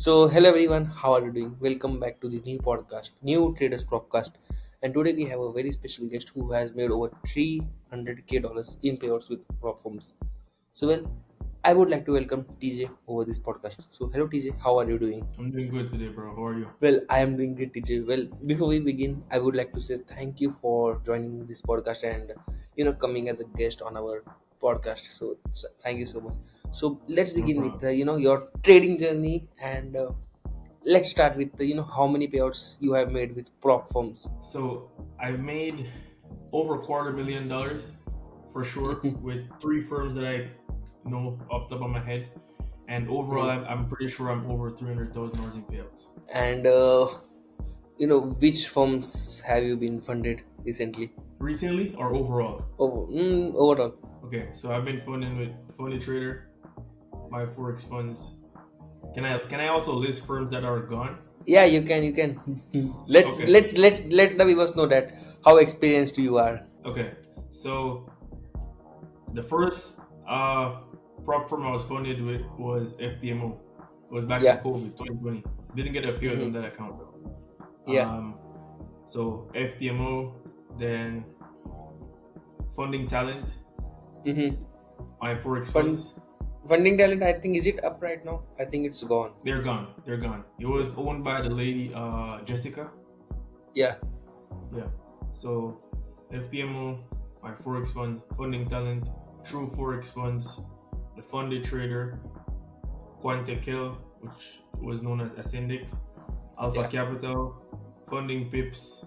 Hello everyone, how are you doing? Welcome back to the new podcast, New Traders Propcast. And today we have a very special guest who has made over 300k dollars in payouts with prop firms. I would like to welcome TJ over this podcast. Hello TJ, how are you doing? I'm doing good today, bro. How are you? Well, I am doing great, TJ. Well, before we begin, I would like to say thank you for joining this podcast and coming as a guest on our podcast. Thank you so much. So let's No begin with problem. your trading journey and let's start with how many payouts you have made with prop firms. So I've made over $250,000 for sure with three firms that I know off the top of my head, and overall, Hmm. I'm pretty sure I'm over $300,000 in payouts And which firms have you been funded recently? recently or overall. Overall. Okay, so I've been funding with Funny Trader, my forex funds. Can I also list firms that are gone? Yeah, you can. let's Okay, let's let's let the viewers know that how experienced you are. okay. So the first prop firm I was funded with was FDMO. It was back in Yeah. COVID 2020. Didn't get a payout Hmm. on that account though. Yeah. So FDMO, then funding talent, Mm-hmm. my forex Fund funds. Funding talent. I think is it up right now? I think it's gone. They're gone. They're gone. It was owned by the lady Jessica. Yeah. Yeah. So FDMO, my forex fund, funding talent, True Forex Funds, the funded trader, Quantekel, which was known as Ascendix, Alpha Yeah. Capital, Funding Pips,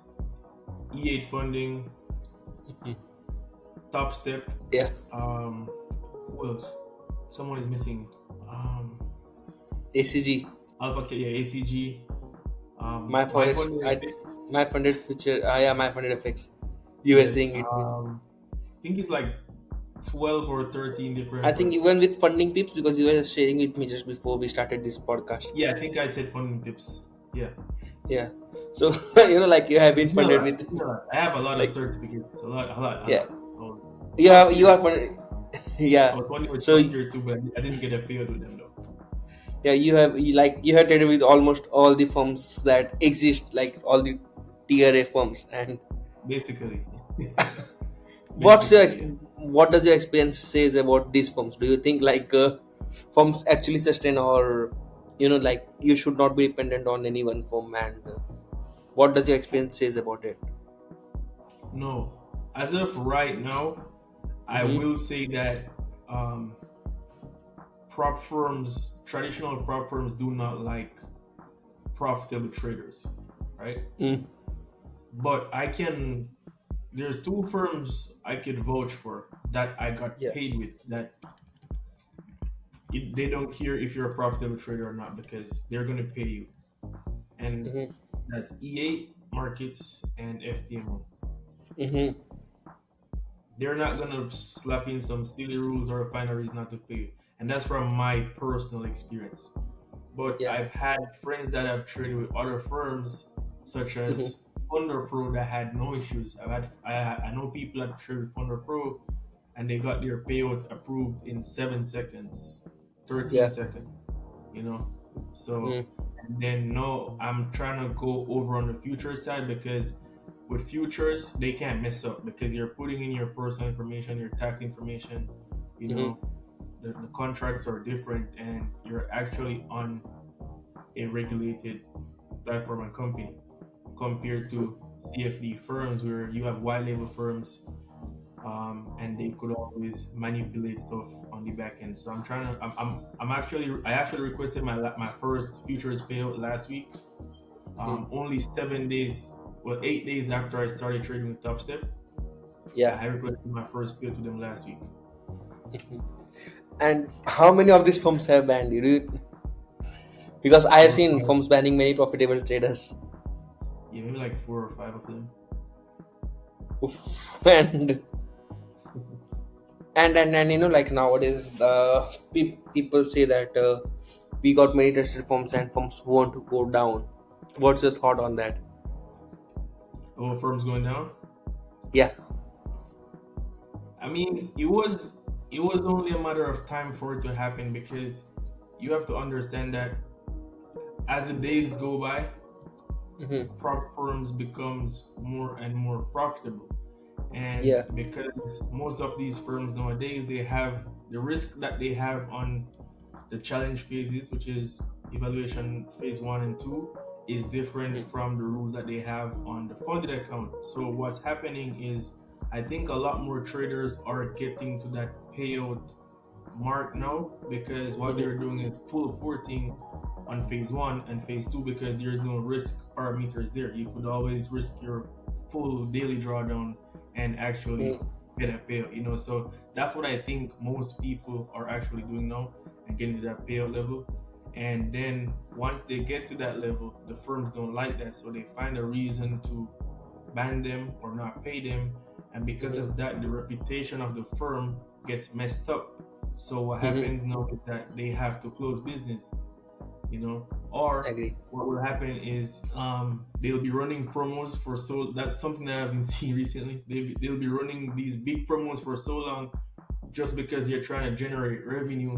E8 Funding, Mhm. Top Step. Yeah. Who else? Someone is missing. Um, ACG. Yeah, ACG. My My forex. Funding I FX. my funded future. Yeah. My funded effects. You were Yes. saying it. I think it's like 12 or 13 I different think funds. even with funding pips because you were sharing with me just before we started this podcast. Yeah, I think I said Funding Pips. Yeah. Yeah. So like you have been It's not funded a, with it's not a, I have a lot of like certificates. A lot, a lot, a yeah. lot. Oh, top You tier. are funded. I Yeah. was funding with So top tier too, but I didn't get a payout with them though. yeah, you have traded with almost all the firms that exist, like all the tier A firms. And Basically. what's your Basically, yeah. what does your experience says about these firms? Do you think like firms actually sustain, or like you should not be dependent on any one firm? And what does your experience says about it? No. As of right now, I Mm-hmm. will say that um, traditional prop firms do not like profitable traders, right? Mm. But there's two firms I could vouch for that I got Yeah. paid with that they don't care if you're a profitable trader or not because they're going to pay you. And Mm-hmm. that's E8 Markets and FDMO. Mm-hmm. They're not going to slap in some silly rules or find a reason not to pay you. And that's from my personal experience. But Yeah. I've had friends that have traded with other firms, such Mm-hmm. as Thunder Pro, that had no issues. I know people that traded with Thunder Pro, and they got their payout approved in 7 seconds, 13 Yeah. seconds. You know, so Mm. and then no, I'm trying to go over on the future side because with futures they can't mess up because you're putting in your personal information, your tax information. You Mm-hmm. know, the contracts are different, and you're actually on a regulated platform and company compared to CFD firms where you have white label firms, and they could always manipulate stuff on the back end. So I'm trying to I actually requested my first futures payout last week. Mm-hmm. Only 7 days, well, 8 days after I started trading with TopStep, Yeah. I requested my first payout to them last week. Mhm. And how many of these firms have banned you? Because I have Four or seen five, firms banning many profitable traders. yeah, maybe like 4 or 5 of them. Oof. And like nowadays the people say that we got many trusted firms and firms want to go down. What's your thought on that? Oh, firms going down. Yeah. I mean, it was only a matter of time for it to happen because you have to understand that as the days go by, Mm-hmm. prop firms becomes more and more profitable. And Yeah. because most of these firms nowadays, they have the risk that they have on the challenge phases, which is evaluation phase 1 and 2, is different Mm-hmm. from the rules that they have on the funded account. So what's happening is, I think a lot more traders are getting to that payout mark now, because what they're Mm-hmm. doing is full porting on phase 1 and phase 2, because there's no risk parameters there. You could always risk your full daily drawdown and actually Mm-hmm. get a payout, so that's what I think most people are actually doing now, and getting to that payout level. And then once they get to that level, the firms don't like that, so they find a reason to ban them or not pay them. And because of Mm-hmm. that, the reputation of the firm gets messed up. So what Mm-hmm. happens now is that they have to close business, or Agree. what will happen is, they'll be running promos for so that's something that I've been seeing recently. They'll be running these big promos for so long, just because they're trying to generate revenue.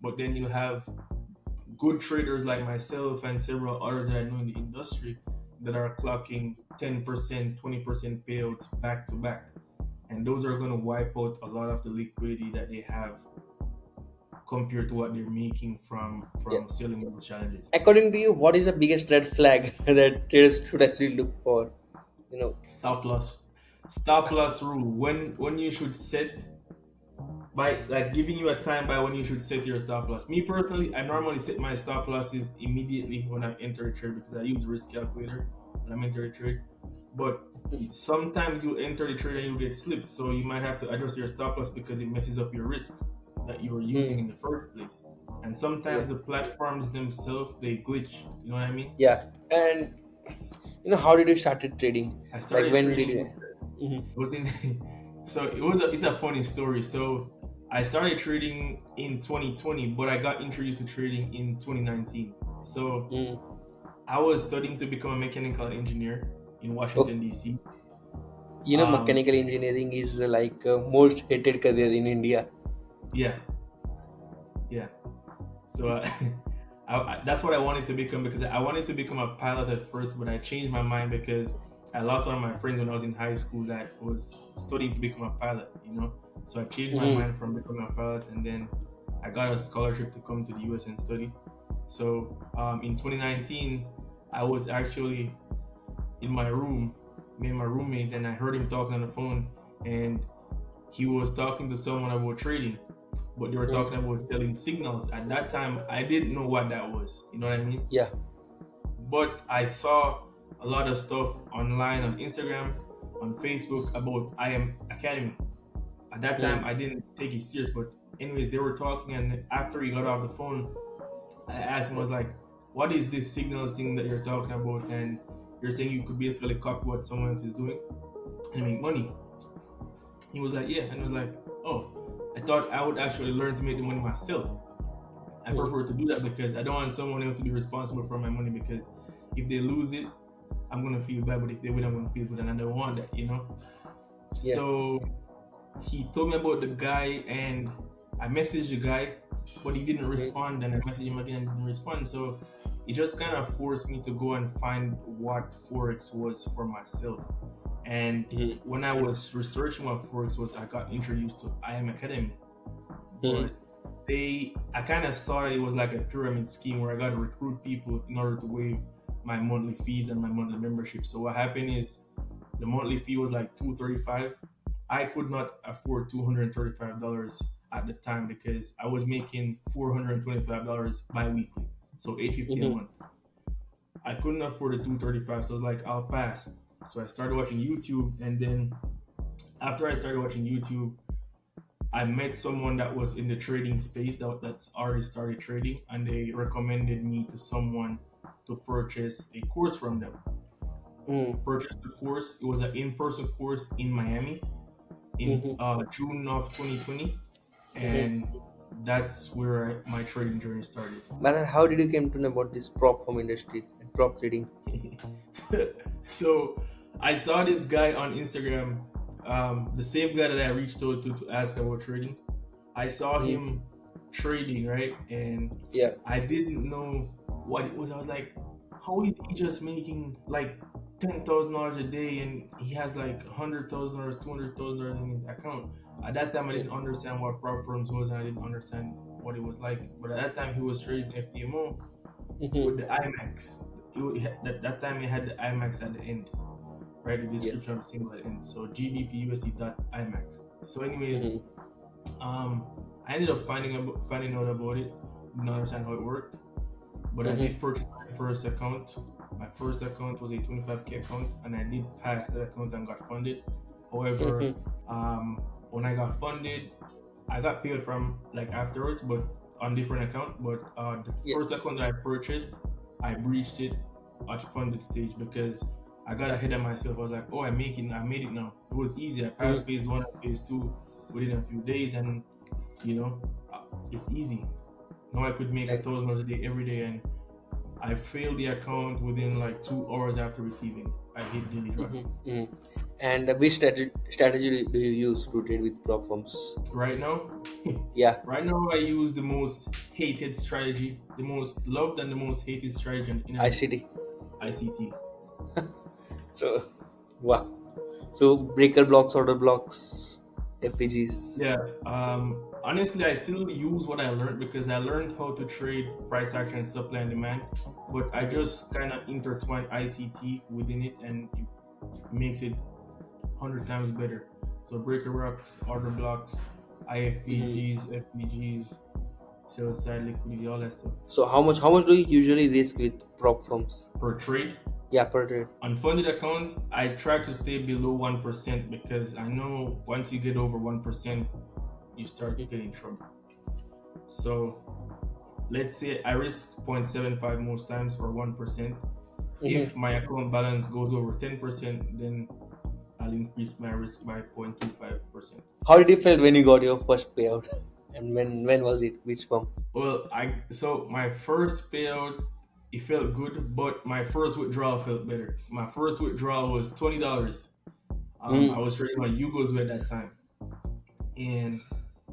But then you have good traders like myself and several others that I know in the industry that are clocking 10%, 20% payouts back to back. And those are going to wipe out a lot of the liquidity that they have compared to what they're making from Yeah. selling those challenges. According to you, what is the biggest red flag that traders should actually look for? You know. Stop loss. Stop loss rule. When you should set, by like giving you a time by when you should set your stop loss. Me personally, I normally set my stop losses immediately when I enter a trade, because I use risk calculator when I'm entering a trade. But sometimes you enter the trade and you get slipped, so you might have to adjust your stop loss because it messes up your risk that you were using Hmm. in the first place. And Yeah. sometimes the platforms themselves, they glitch. You know what I mean? Yeah. And how did you started trading? I Like started when did trading. you? Mm-hmm. It was in so it's a funny story. So I started trading in 2020, but I got introduced to trading in 2019. So Mm. I was studying to become a mechanical engineer in Oh, Washington DC. um mechanical engineering is like most hated career in India. yeah, yeah. So that's what I wanted to become, because I wanted to become a pilot at first, but I changed my mind because I lost one of my friends when I was in high school that was studying to become a pilot. So I changed my Mm-hmm. mind from becoming a pilot, and then I got a scholarship to come to the US and study. So in 2019, I was actually in my room, me and my roommate, and I heard him talking on the phone, and he was talking to someone about trading, but they were talking Mm. about selling signals. At that time, I didn't know what that was. You know what I mean? Yeah. But I saw a lot of stuff online on Instagram, on Facebook about I Am Academy. At that time, Mm. I didn't take it serious, but anyways, they were talking, and after he got off the phone, I asked him, I was like, "What is this signals thing that you're talking about?" And you're saying you could basically copy what someone else is doing and make money. He was like, "Yeah," and I was like, "Oh, I thought I would actually learn to make the money myself. I Mm. prefer to do that because I don't want someone else to be responsible for my money, because if they lose it, I'm gonna feel bad, but if they win, I'm gonna feel good, and I don't want that. Yeah. So he told me about the guy, and I messaged the guy, but he didn't Mm. respond, and I messaged him again and he didn't respond. So it just kind of forced me to go and find what Forex was for myself. And Mm. when I was researching what Forex was, I got introduced to I Am Academy. Mm. But I kind of saw it was like a pyramid scheme where I got to recruit people in order to waive my monthly fees and my monthly membership. So what happened is, the monthly fee was like 235. I could not afford $235 at the time, because I was making $425 bi-weekly, so 850 a Mm. month. I couldn't afford the 235, so I was like, I'll pass. So I started watching YouTube, and then after I started watching YouTube, I met someone that was in the trading space that's already started trading, and they recommended me to someone to purchase a course from them. Mm. Purchased the course. It was an in-person course in Miami in Mm. June of 2020, and Mm. that's where my trading journey started. But then how did you came to know about this prop firm industry and prop trading? So I saw this guy on Instagram, the same guy that I reached out to ask about trading. I saw Mm. him trading, right? And Yeah. I didn't know. what it was. I was like, how is he just making like $10,000 a day and he has like $100,000, $200,000 in his account? At that time, I didn't understand what prop firms was, and I didn't understand what it was like. But at that time, he was trading FTMO with the Mm-hmm. IMAX. That time, he had the IMAX at the end, right? The Yeah. description of the symbol at the end. So GBP USD dot IMAX. So, anyways, Mm-hmm. um, I ended up finding out about it, didn't understand how it worked, but I did purchase my first account. My first account was a 25K account, and I did pass that account and got funded. However, Mm-hmm. when I got funded, I got paid from like afterwards, but on different account. But the Yeah. first account that I purchased, I breached it at funded stage because I got ahead of myself. I was like, oh, I made it now. It was easy. I passed Mm-hmm. phase one and phase two within a few days, and you know, it's easy. Now I could make Right. $1,000 a day every day, and I failed the account within like 2 hours after receiving it. I hit delete run. Mm-hmm. Mm-hmm. And which strategy do you use to trade with prop firms? Right now, Yeah, right now I use the most hated strategy, the most loved and the most hated strategy on the internet, ICT. ICT. So, wow. So breaker blocks, order blocks, FPGs. Yeah. Honestly, I still use what I learned because I learned how to trade price action, supply and demand, but I just kind of intertwine ICT within it, and it makes it 100 times better. So breaker blocks, order blocks, Mm-hmm. IFPGs, FPGs, sell side liquidity, all that stuff. So how much do you usually risk with prop firms? Per trade, Yeah, per trade. on funded account, I try to stay below 1% because I know once you get over 1%, you start getting trouble. So let's say I risk 0.75 most times for 1%. If Mm-hmm. my account balance goes over 10%, then I'll increase my risk by 0.25%. How did you feel when you got your first payout? And when was it? Which firm? Well, I so my first payout, it felt good, but my first withdrawal felt better. My first withdrawal was $20. I Mm. was trading on Yugos at that time, and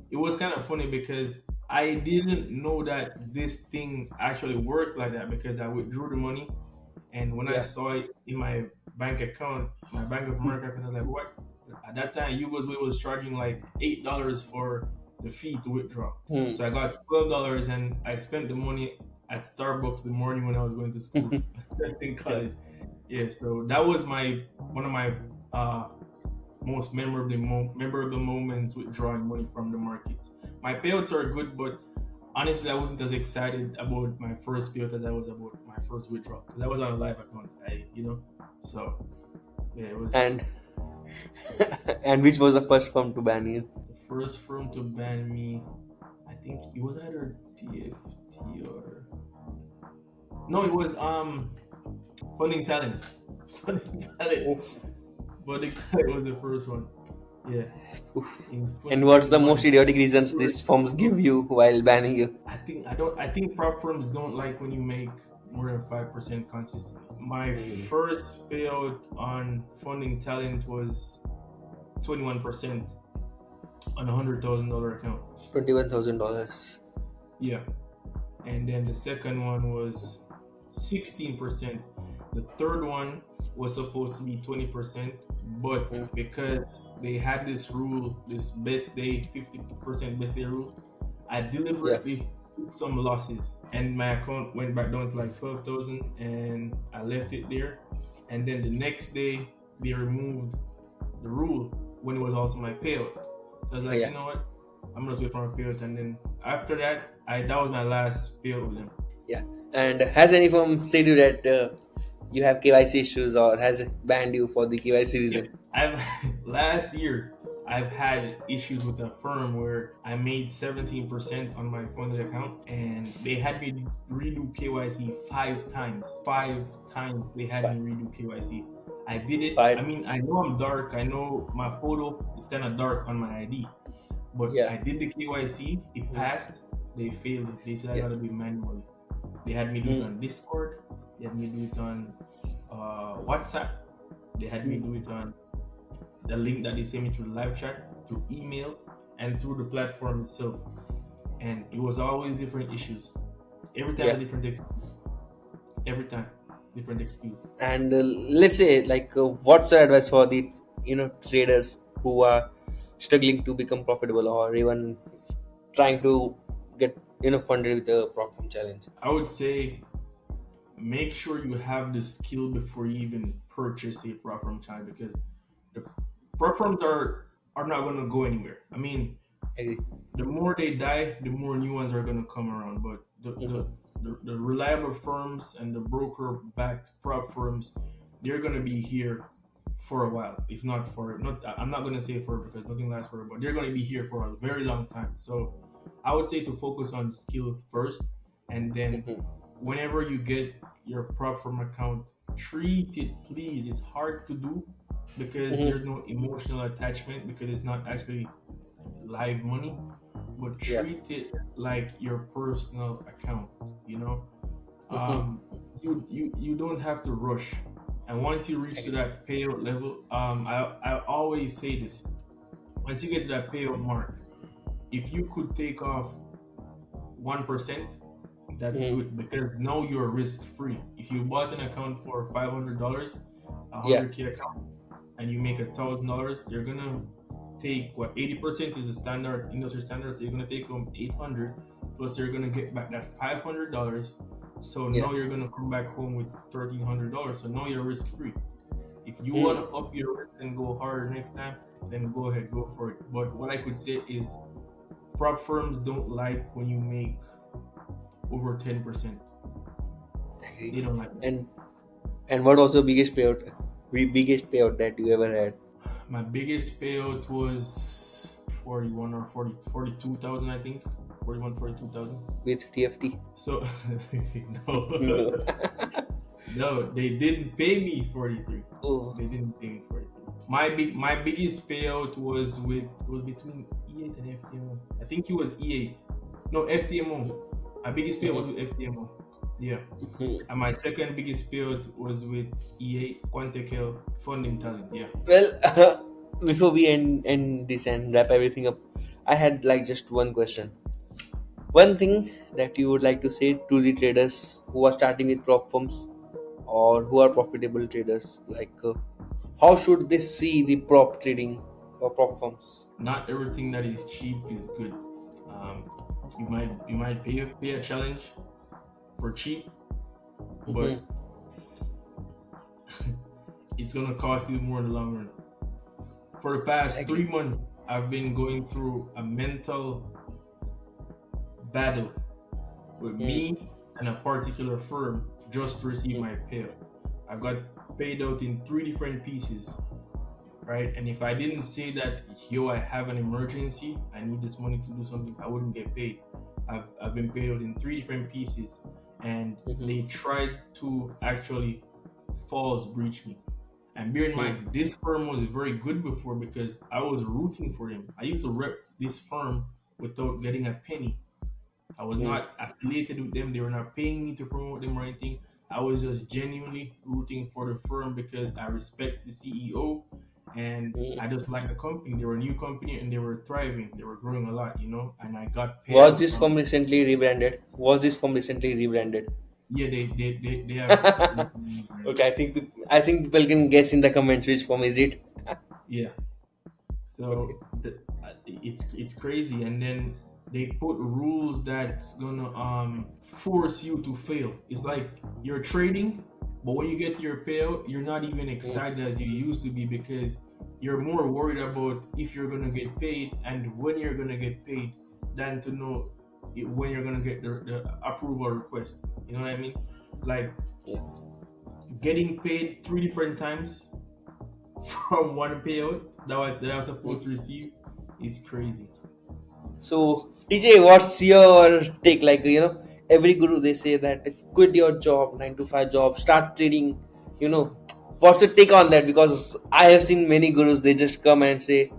it was kind of funny because I didn't know that this thing actually worked like that because I withdrew the money, and when I Yeah. saw it in my bank account, my Bank of America account, I was like, what? At that time, Yugos was charging like $8 for the fee to withdraw. Hmm. So I got $12 and I spent the money at Starbucks the morning when I was going to school in Yeah. college. Yeah, so that was my one of my uh, most memorable moments withdrawing money from the markets. My payouts are good, but honestly, I wasn't as excited about my first payout as I was about my first withdrawal because I was on a live account. So yeah, it was And and which was the first firm to ban you? the first firm to ban me. I think it was either TFT or no, it was funding talent. Funding talent. Oof. Funding talent was the first one. Yeah, Oof. in And what's the most 2021. idiotic reasons First, these firms give you while banning you? I think prop firms don't like when you make more than 5% consistently. My Hmm. first payout on funding talent was 21% on $100,000 account. $21,000. Yeah. And then the second one was 16%. The third one was supposed to be 20%, but Hmm. because they had this rule, this best day, 50% best day rule, I Yeah. deliberately took some losses and my account went back down to like 12,000 and I left it there. And then the next day, they removed the rule when it was also my payout. So I was like, Yeah. you know what? I'm gonna wait for my payout. And then after that, that was my last payout with them. Yeah. And has any firm said you that you have KYC issues or has banned you for the KYC Yeah, reason? I've last year I've had issues with a firm where I made 17% on my funded account and they had me redo KYC 5 times. 5 times they had me Five. redo KYC. I did it. I Five. mean, I know I'm dark. I know my photo is kind of dark on my ID, but Yeah. I did the KYC. It Mm. passed. They failed it. They said I Yeah. gotta do it manually. They had me do it Mm. on Discord. They had me do it on WhatsApp. They had me Mm. do it on the link that they sent me through the live chat, through email, and through the platform itself. And it was always different issues. Every time Yeah. a different excuse. every time, different excuse. And let's say, what's your advice for the traders who are struggling to become profitable, or even trying to get funded with the prop firm challenge? I would say make sure you have the skill before you even purchase a prop firm channel, because the prop firms are not going to go anywhere. I mean, Agree. the more they die, the more new ones are going to come around. But the reliable firms and the broker backed prop firms, they're going to be here for a while, if not for not. I'm not going to say for, because nothing lasts forever, but they're going to be here for a very long time. So I would say to focus on skill first, and then Mhm. whenever you get your prop firm account, treat it, please. It's hard to do because there's Mhm. no emotional attachment, because it's not actually live money, but Yeah. treat it like your personal account. You know, Mhm. you don't have to rush. And once you reach to Agree. that payout level, I always say this: once you get to that payout mark, if you could take off 1%, that's Mhm. good, because now you're risk free. If you bought an account for $500, a Yeah. 100K account, and you make $1,000, you're gonna take what, 80% is the standard industry standard. So you're gonna take home 800, plus you're gonna get back that $500. So Yeah. now you're gonna come back home with $1,300. So now you're risk free. If you wanna Mhm. up your risk and go harder next time, then go ahead, go for it. But what I could say is prop firms don't like when you make over 10%. Agree. They don't like that. And what was the biggest payout that you ever had My biggest payout was 41 or 40, 42,000, I think. 41, 42,000. with TFT? So, no, No. no, they didn't pay me 43. Oh. They didn't pay me 43. My biggest payout was between E8 and FTMO. I think it was E8. No, FTMO. My biggest payout was with FTMO. Yeah. Mhm. And my second biggest payout was with EA Quantekel Funding Talent. Yeah. Well, before we end this and wrap everything up, I had just one question. One thing that you would like to say to the traders who are starting with prop firms, or who are profitable traders, how should they see the prop trading or prop firms? Not everything that is cheap is good. Um, you might pay a challenge for cheap, but Mhm. it's gonna cost you more in the long run. For the past Agree. 3 months, I've been going through a mental battle with Hmm. me and a particular firm just to receive Hmm. my payout. I got paid out in three different pieces, right? And if I didn't say that, yo, I have an emergency, I need this money to do something, I wouldn't get paid. I've been paid out in three different pieces, and they Mhm. tried to actually false breach me. And bear in Hmm. mind, this firm was very good before because I was rooting for them. I used to rep this firm without getting a penny. I was Hmm. not affiliated with them. They were not paying me to promote them or anything. I was just genuinely rooting for the firm because I respect the CEO and Hmm. I just like the company. They were a new company and they were thriving. They were growing a lot, and I got Was payouts this from. firm recently rebranded? Was this firm recently rebranded? Yeah, they have recently branded. Okay, I think people can guess in the comments which firm is it. Yeah. Okay. So it's crazy, and then they put rules that's gonna force you to fail. It's like you're trading, but when you get your payout, you're not even Hmm. excited as you used to be because you're more worried about if you're gonna get paid and when you're gonna get paid than to know when you're gonna get the approval request. You know what I mean? Like Yeah. getting paid three different times from one payout that I was supposed to Hmm. receive is crazy. So, TJ, what's your take? Every guru they say that quit your job, 9 to 5 job, start trading. You know, what's your take on that? Because I have seen many gurus, they just come and say,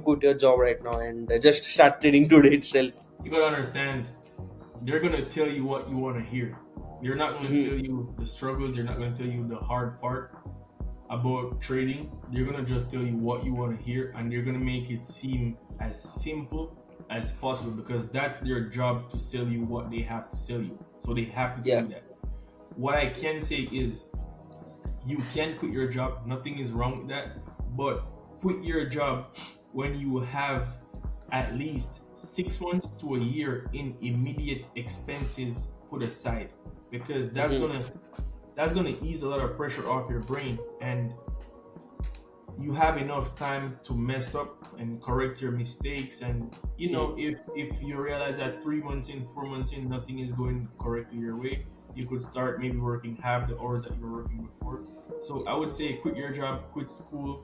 quit your job right now and just start trading today itself. You gotta understand, they're gonna tell you what you want to hear. They're not gonna tell Hmm. you the struggles. They're not gonna tell you the hard part about trading. They're gonna just tell you what you want to hear, and they're gonna make it seem as simple as possible because that's their job to sell you what they have to sell you. So they have to tell Yeah. you that. What I can say is you can quit your job. Nothing is wrong with that. But quit your job when you have at least 6 months to a year in immediate expenses put aside, because Mm-hmm. that's gonna ease a lot of pressure off your brain, and you have enough time to mess up and correct your mistakes. And if you realize that 3 months in, 4 months in, nothing is going correctly your way, you could start maybe working half the hours that you were working before. So I would say quit your job, quit school,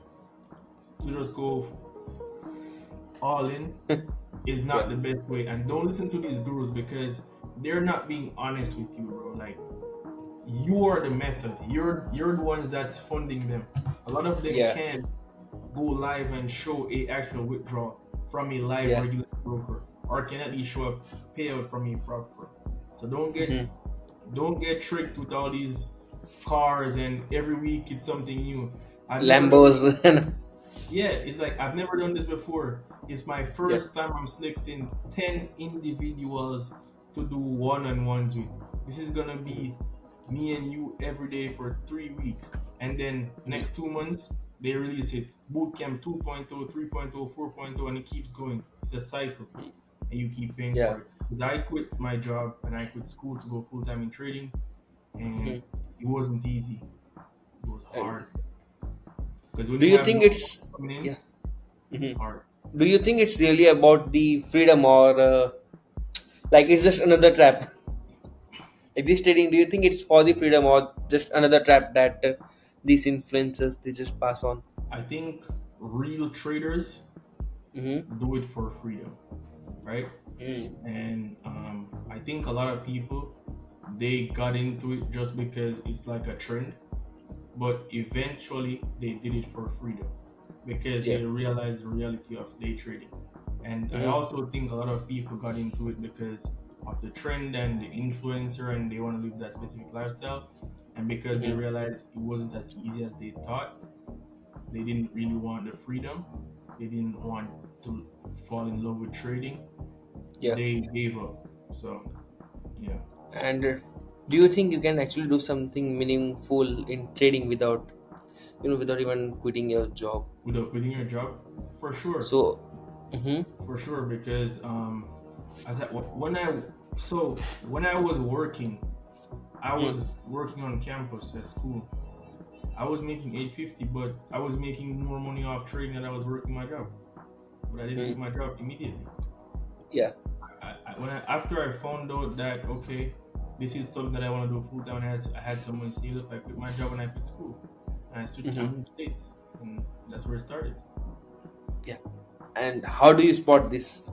to just go all in is Yeah. not the best way. And don't listen to these gurus, because they're not being honest with you, bro. Like, you are the method. You're the ones that's funding them. A lot of them Yeah. can't go live and show a actual withdrawal from a live Yeah. regular broker, or can at least show a payout from a prop firm. So Mm-hmm. don't get tricked with all these cars, and every week it's something new. I've never done Lambos. And Yeah, it's like I've never done this before. It's my yeah. first time I'm selecting 10 individuals to do one-on-ones with. This is gonna be me and you every day for 3 weeks. And then Mhm. next 2 months, they release it. Bootcamp 2.0, 3.0, 4.0, and it keeps going. It's a cycle. And you keep paying Yeah. for it. Because I quit my job and I quit school to go full-time in trading, and Mhm. it wasn't easy. It was And hard. Because when do you you have think no it's money coming in, yeah? it's Mhm. hard. Do you think it's really about the freedom, or like it's just another trap? Like this trading, do you think it's for the freedom or just another trap that these influencers they just pass on? I think real traders Mm-hmm. do it for freedom, right? Mm. And I think a lot of people, they got into it just because it's like a trend, but eventually they did it for freedom because Yeah. they realized the reality of day trading. And I Mm-hmm. also think a lot of people got into it because of the trend and the influencer, and they want to live that specific lifestyle. And because they Mm-hmm. realized it wasn't as easy as they thought, they didn't really want the freedom. They didn't want to fall in love with trading. Yeah. They gave up. So yeah, And do you think you can actually do something meaningful in trading without, without even quitting your job? without quitting your job, for sure, So, mm-hmm. for sure. Because as I, when I so when I was working, I was working on campus at school. I was making 850, but I was making more money off trading than I was working my job. But I didn't quit my job immediately. Yeah. After I found out that, okay, this is something that I want to do full time, and I had some money saved up, I quit my job and I quit school, and I Mm-hmm. moved states, and that's where it started. Yeah. And how do you spot this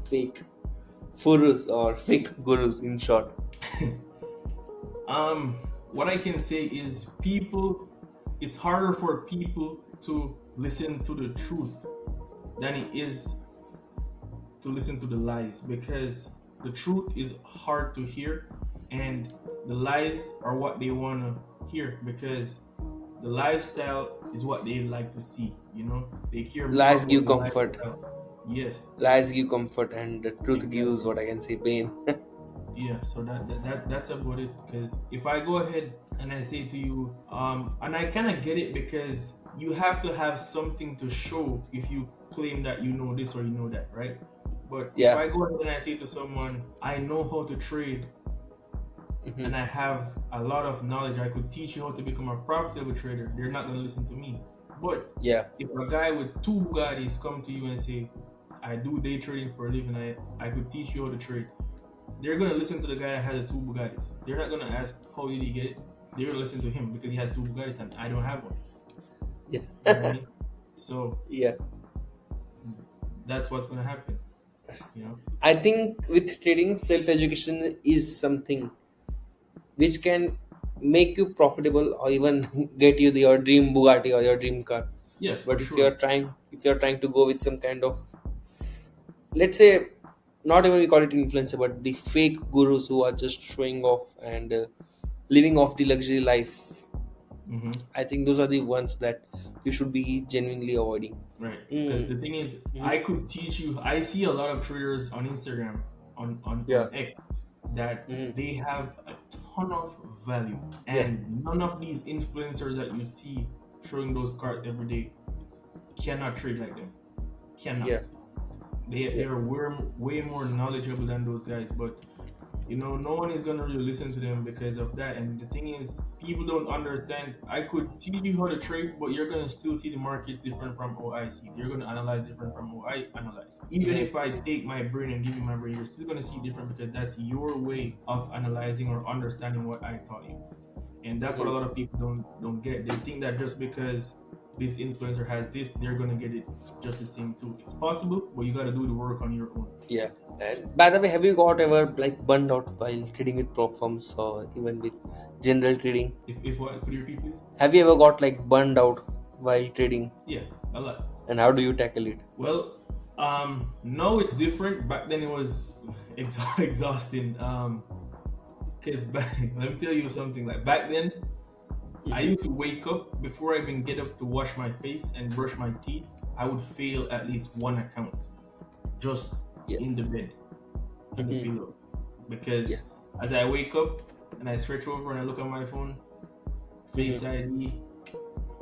fake furus or fake gurus in short? What I can say is people. It's harder for people to listen to the truth than it is to listen to the lies, because the truth is hard to hear, and the lies are what they want to hear, because the lifestyle is what they like to see. They care more Lies about give the comfort. lifestyle. Yes. Lies give comfort, and the truth gives Exactly. what I can say pain. Yeah, so that's about it. Because if I go ahead and I say to you, and I kind of get it, because you have to have something to show if you claim that you know this or you know that, right? But if Yeah. I go ahead and I say to someone, I know how to trade Hmm. and I have a lot of knowledge, I could teach you how to become a profitable trader, they're not going to listen to me. But Yeah. if a guy with two Bugattis come to you and say, I do day trading for a living, I could teach you how to trade, they're gonna listen to the guy that has the two Bugattis. They're not gonna ask how did he get it. They're gonna listen to him because he has two Bugattis and I don't have one. Yeah. You know what I mean? So Yeah. that's what's gonna happen. You know? I think with trading, self education is something which can make you profitable or even get you your dream Bugatti or your dream car. Yeah, for But sure. if you're trying to go with some kind of, let's say, not even we call it influencer, but the fake gurus who are just showing off and living off the luxury life, Mm-hmm. I think those are the ones that you should be genuinely avoiding. Right. Because Mm. the thing is, I Mhm. could teach you. I see a lot of traders on Instagram, on Yeah. X, that Mhm. they have a ton of value. Yeah, And none of these influencers that you see showing those cards every day cannot trade like them. yeah, Cannot. They yeah, are way more knowledgeable than those guys. But no one is gonna really listen to them because of that. And the thing is, people don't understand. I could teach you how to trade, but you're gonna still see the markets different from how I see it. You're gonna analyze different from how I analyze. Even if I take my brain and give you my brain, you're still gonna see different because that's your way of analyzing or understanding what I taught you. And that's what a lot of people don't get. They think that just because this influencer has this, they're gonna get it just the same too. It's possible, but you gotta do the work on your own. yeah. And by the way, have you got ever like burned out while trading with prop firms or even with general trading? If what could you repeat please? Have you ever got like burned out while trading, Yeah, a lot. and how do you tackle it? Well, no, it's different. Back then it was exhausting. Cause let me tell you something. Like back then, I Hmm. used to wake up before I even get up to wash my face and brush my teeth. I would fail at least one account just Yeah. in the bed, in the Hmm. pillow, because Yeah. as I wake up and I stretch over and I look at my phone, Hmm. Face ID,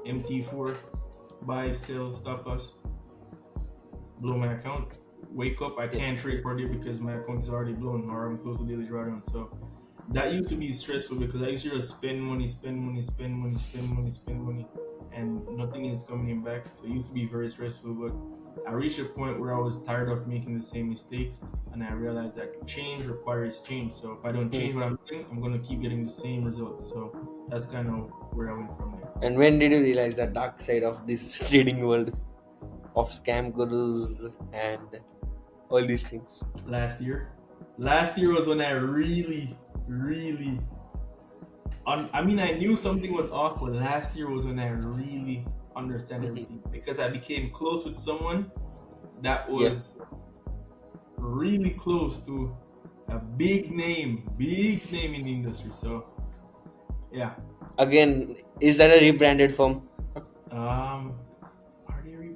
MT4, buy, sell, stop loss, blow my account. Wake up, I Yeah. can't trade for it because my account is already blown or I'm close to daily drawdown. So that used to be stressful because I used to just spend money, spend money, spend money, spend money, spend money, and nothing is coming in back. So it used to be very stressful. But I reached a point where I was tired of making the same mistakes, and I realized that change requires change. So if I don't Hmm. change what I'm doing, I'm gonna keep getting the same results. So that's kind of where I went from there. And when did you realize the dark side of this trading world of scam gurus and all these things? Last year, last year was when I really, really I mean, I knew something was off, but last year was when I really understand everything because I became close with someone that Yeah. was really close to a big name in the industry. So yeah, Again, is that a rebranded firm? um,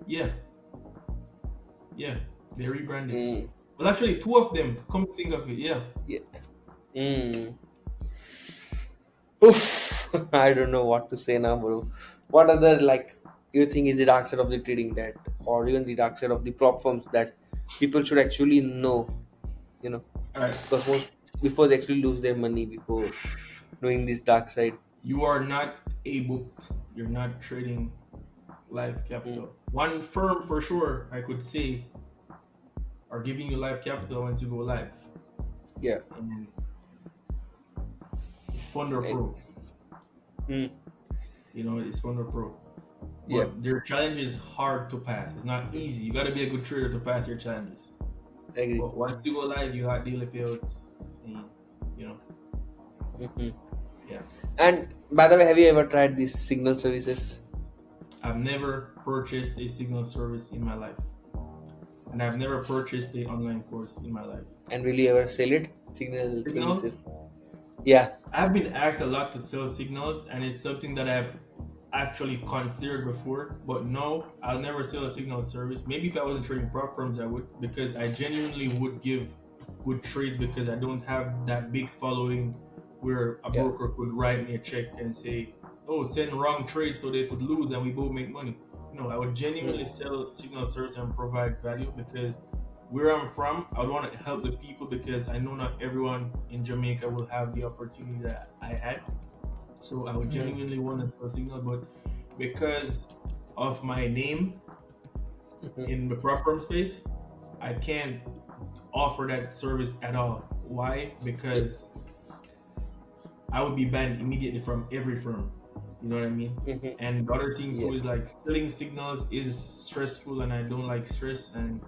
yeah, yeah, they rebranded. Mm. Well, actually, two of them. Come to think of it, yeah. Yeah. Mm. Oof. I don't know what to say now, bro. What other like you think is the dark side of the trading that, or even the dark side of the prop firms that people should actually know? You know, All right, because most before they actually lose their money before knowing this dark side. you are not able. You're not trading live Mm. capital. One firm for sure, I could say are giving you live capital once you go live. Yeah. And it's Funder Eh, Pro. mm. It's Funder Pro. Yeah. But their challenge is hard to pass. It's not easy. You gotta be a good trader to pass your challenges. Agree. But once you go live, you have daily payouts and you know, Hmm. yeah. And by the way, have you ever tried these signal services? I've never purchased a signal service in my life. And I've never purchased a online course in my life. And will you ever sell it? Signal Signals, services. Yeah. I've been asked a lot to sell signals, and it's something that I've actually considered before. But no, I'll never sell a signal service. Maybe if I wasn't trading prop firms, I would, because I genuinely would give good trades because I don't have that big following where a Yeah. broker could write me a check and say, "Oh, send wrong trade so they could lose and we both make money." No, I would genuinely Mm. sell signal service and provide value because where I'm from, I would want to help the people because I know not everyone in Jamaica will have the opportunity that I had. So I would Mm. genuinely want to sell signal, but because of my name Mhm. in the prop firm space, I can't offer that service at all. Why? Yeah. Because I would be banned immediately from every firm. You know what I mean? Mhm. And the other thing Yeah. too is like selling signals is stressful, and I don't like stress. And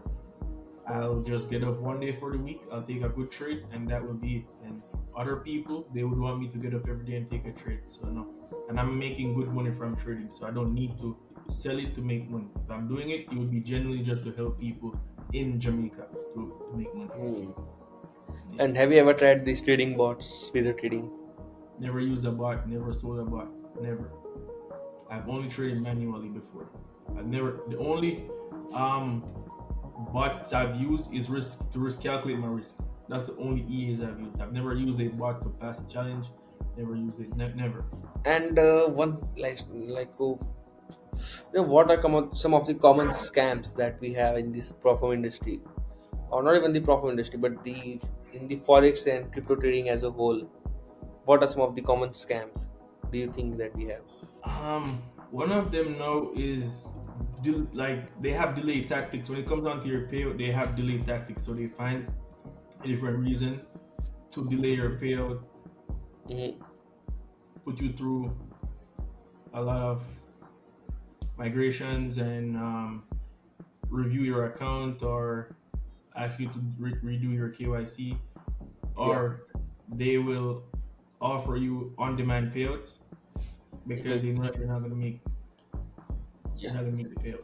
I'll just get up one day for the week. I'll take a good trade, and that will be it. And other people, they would want me to get up every day and take a trade. So no, and I'm making good money from trading, so I don't need to sell it to make money. If I'm doing it, it would be genuinely just to help people in Jamaica to make money. Mm. Yeah. And have you ever tried these trading bots, video trading? Never used a bot. Never sold a bot. Never. I've only traded manually before. I've never. The only um bot I've used is risk calculate my risk. That's the only EAs I've used. I've never used a bot to pass a challenge Never use it. Never. And one what are some of the common scams that we have in this platform industry, or not even the platform industry, but the in the forex and crypto trading as a whole? What are some of the common scams do you think that we have? One of them now is like they have delay tactics. When it comes down to your payout, they have delay tactics. So they find a different reason to delay your payout, Hmm. put you through a lot of migrations and review your account or ask you to redo your KYC, Yeah. or they will offer you on-demand payouts because Hmm. they know that you're Yeah. not gonna make the payout.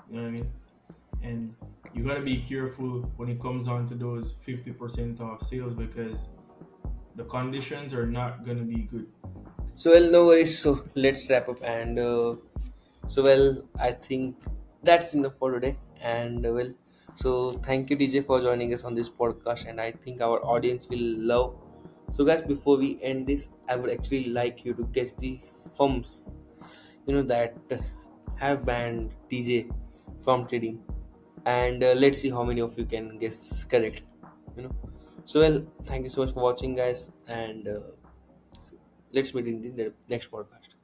You know what I mean? And you gotta be careful when it comes down to those 50% off sales because the conditions are not gonna be good. So well, no worries. So let's wrap up. And I think that's enough for today. And so thank you, DJ, for joining us on this podcast. And I think our audience will love. So, guys, before we end this, I would actually like you to guess the firms, that have banned DJ from trading. And let's see how many of you can guess correct. You know. So, thank you so much for watching, guys. And let's meet in the next podcast.